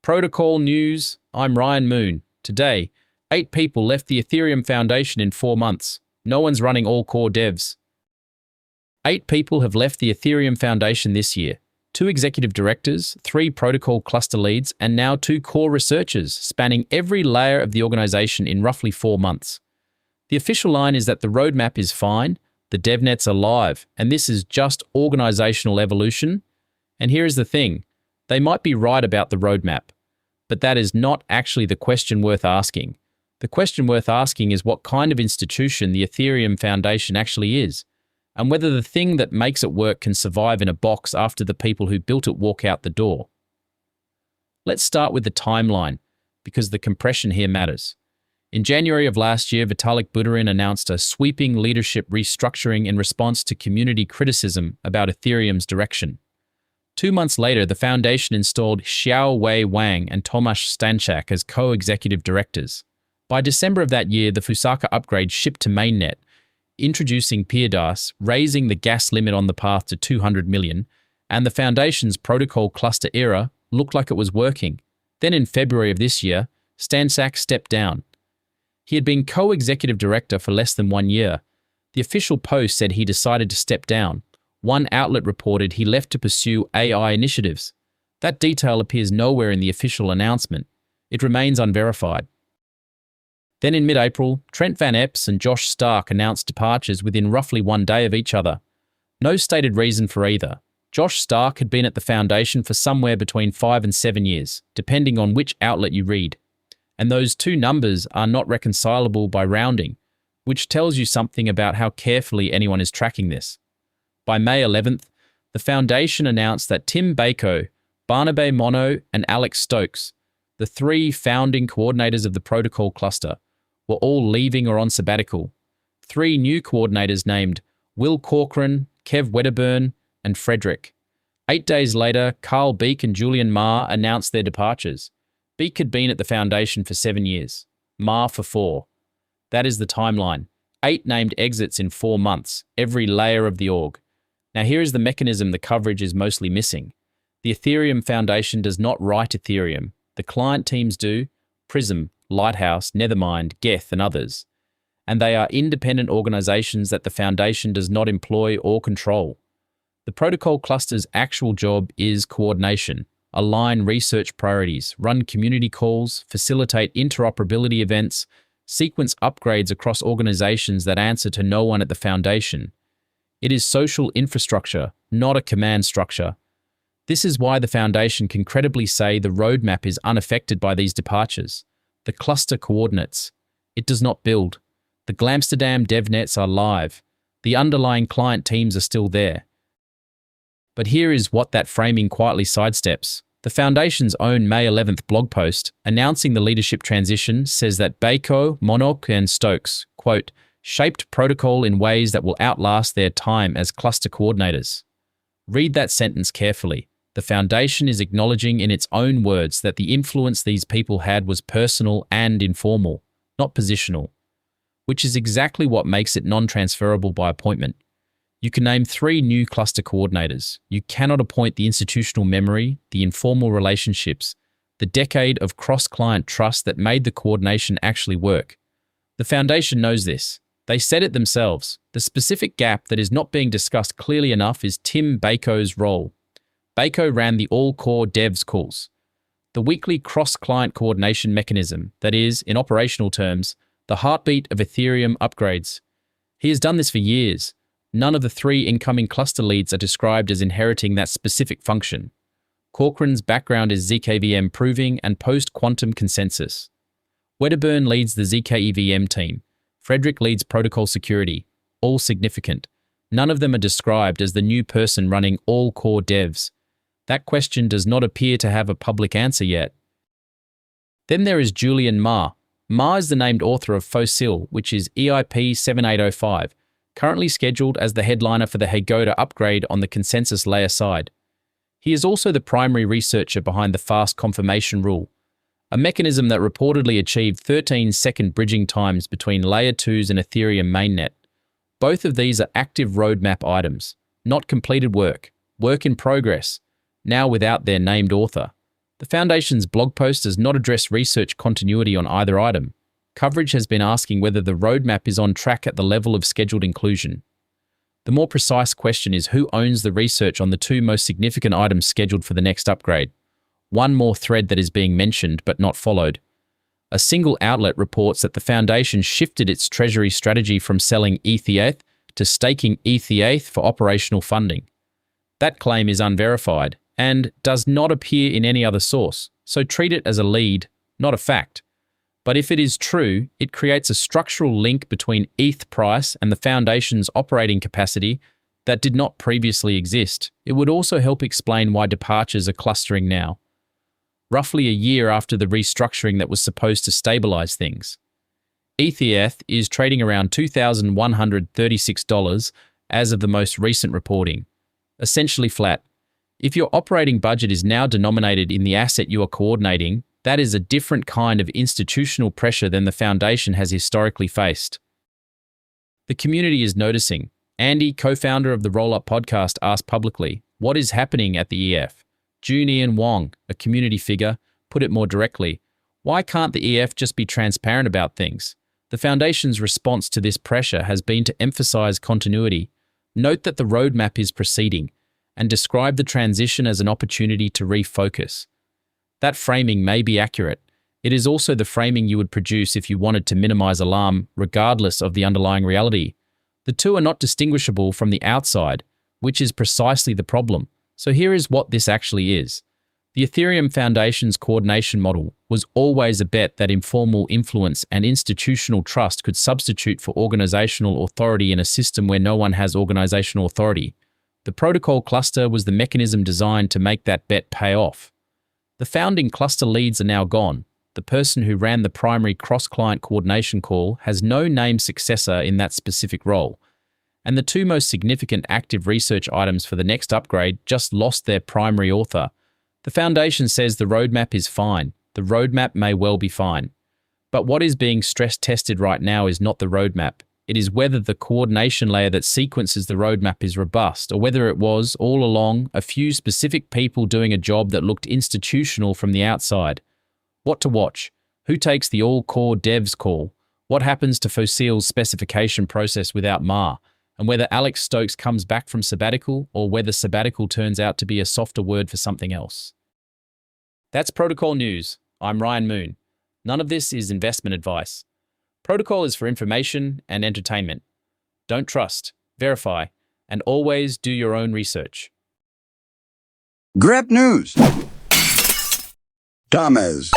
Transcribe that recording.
Protocol News, I'm Ryan Moon. Today, 8 people left the Ethereum Foundation in 4 months. No one's running all core devs. 8 people have left the Ethereum Foundation this year. 2 executive directors, 3 protocol cluster leads, and now 2 core researchers, spanning every layer of the organization in roughly 4 months. The official line is that the roadmap is fine, the devnets are live, and this is just organizational evolution. And here is the thing, they might be right about the roadmap, but that is not actually the question worth asking. The question worth asking is what kind of institution the Ethereum Foundation actually is, and whether the thing that makes it work can survive in a box after the people who built it walk out the door. Let's start with the timeline, because the compression here matters. In January of last year, Vitalik Buterin announced a sweeping leadership restructuring in response to community criticism about Ethereum's direction. 2 months later, the foundation installed Xiaowei Wang and Tomasz Stanchak as co-executive directors. By December of that year, the FOCIL upgrade shipped to mainnet, introducing PeerDAS, raising the gas limit on the path to 200 million, and the foundation's protocol cluster era looked like it was working. Then in February of this year, Stanchak stepped down. He had been co-executive director for less than 1 year. The official post said he decided to step down. One outlet reported he left to pursue AI initiatives. That detail appears nowhere in the official announcement. It remains unverified. Then in mid-April, Trent Van Epps and Josh Stark announced departures within roughly 1 day of each other. No stated reason for either. Josh Stark had been at the foundation for somewhere between 5 and 7 years, depending on which outlet you read. And those two numbers are not reconcilable by rounding, which tells you something about how carefully anyone is tracking this. By May 11th, the foundation announced that Tim Beiko, Barnaby Mono, and Alex Stokes, the 3 founding coordinators of the protocol cluster, were all leaving or on sabbatical. 3 new coordinators named Will Corcoran, Kev Wedderburn, and Frederick. 8 days later, Carl Beek and Julian Ma announced their departures. Beek had been at the foundation for 7 years, Ma for 4. That is the timeline. 8 named exits in 4 months, every layer of the org. Now here is the mechanism the coverage is mostly missing. The Ethereum Foundation does not write Ethereum. The client teams do, Prism, Lighthouse, Nethermind, Geth, and others. And they are independent organizations that the foundation does not employ or control. The protocol cluster's actual job is coordination, align research priorities, run community calls, facilitate interoperability events, sequence upgrades across organizations that answer to no one at the foundation. It is social infrastructure, not a command structure. This is why the foundation can credibly say the roadmap is unaffected by these departures. The cluster coordinates. It does not build. The Glamsterdam devnets are live. The underlying client teams are still there. But here is what that framing quietly sidesteps. The foundation's own May 11th blog post announcing the leadership transition says that Beiko, Monok, and Stokes, quote, shaped protocol in ways that will outlast their time as cluster coordinators. Read that sentence carefully. The foundation is acknowledging in its own words that the influence these people had was personal and informal, not positional, which is exactly what makes it non-transferable by appointment. You can name 3 new cluster coordinators. You cannot appoint the institutional memory, the informal relationships, the decade of cross-client trust that made the coordination actually work. The foundation knows this. They said it themselves. The specific gap that is not being discussed clearly enough is Tim Beiko's role. Beiko ran the all-core devs calls, the weekly cross-client coordination mechanism that is, in operational terms, the heartbeat of Ethereum upgrades. He has done this for years. None of the 3 incoming cluster leads are described as inheriting that specific function. Corcoran's background is ZKVM proving and post-quantum consensus. Wedderburn leads the ZKEVM team. Frederick leads protocol security. All significant. None of them are described as the new person running all core devs. That question does not appear to have a public answer yet. Then there is Julian Ma. Ma is the named author of FOCIL, which is EIP 7805, currently scheduled as the headliner for the Hegoda upgrade on the consensus layer side. He is also the primary researcher behind the fast confirmation rule, a mechanism that reportedly achieved 13-second bridging times between Layer 2s and Ethereum mainnet. Both of these are active roadmap items, not completed work in progress, now without their named author. The Foundation's blog post does not address research continuity on either item. Coverage has been asking whether the roadmap is on track at the level of scheduled inclusion. The more precise question is who owns the research on the two most significant items scheduled for the next upgrade. One more thread that is being mentioned but not followed. A single outlet reports that the Foundation shifted its treasury strategy from selling ETH to staking ETH for operational funding. That claim is unverified and does not appear in any other source, so treat it as a lead, not a fact. But if it is true, it creates a structural link between ETH price and the Foundation's operating capacity that did not previously exist. It would also help explain why departures are clustering now, roughly a year after the restructuring that was supposed to stabilize things. ETH is trading around $2,136 as of the most recent reporting, essentially flat. If your operating budget is now denominated in the asset you are coordinating, that is a different kind of institutional pressure than the Foundation has historically faced. The community is noticing. Andy, co-founder of the Roll-Up podcast, asked publicly, "What is happening at the EF?" Julian Ma, a community figure, put it more directly, "Why can't the EF just be transparent about things?" The Foundation's response to this pressure has been to emphasize continuity, note that the roadmap is proceeding, and describe the transition as an opportunity to refocus. That framing may be accurate. It is also the framing you would produce if you wanted to minimize alarm, regardless of the underlying reality. The two are not distinguishable from the outside, which is precisely the problem. So here is what this actually is. The Ethereum Foundation's coordination model was always a bet that informal influence and institutional trust could substitute for organizational authority in a system where no one has organizational authority. The protocol cluster was the mechanism designed to make that bet pay off. The founding cluster leads are now gone. The person who ran the primary cross-client coordination call has no named successor in that specific role. And the two most significant active research items for the next upgrade just lost their primary author. The Foundation says the roadmap is fine. The roadmap may well be fine. But what is being stress-tested right now is not the roadmap. It is whether the coordination layer that sequences the roadmap is robust, or whether it was, all along, a few specific people doing a job that looked institutional from the outside. What to watch? Who takes the all-core devs call? What happens to FOCIL's specification process without Ma? And whether Alex Stokes comes back from sabbatical, or whether sabbatical turns out to be a softer word for something else. That's Protocol News. I'm Ryan Moon. None of this is investment advice. Protocol is for information and entertainment. Don't trust, verify, and always do your own research. Grab News. Thomas.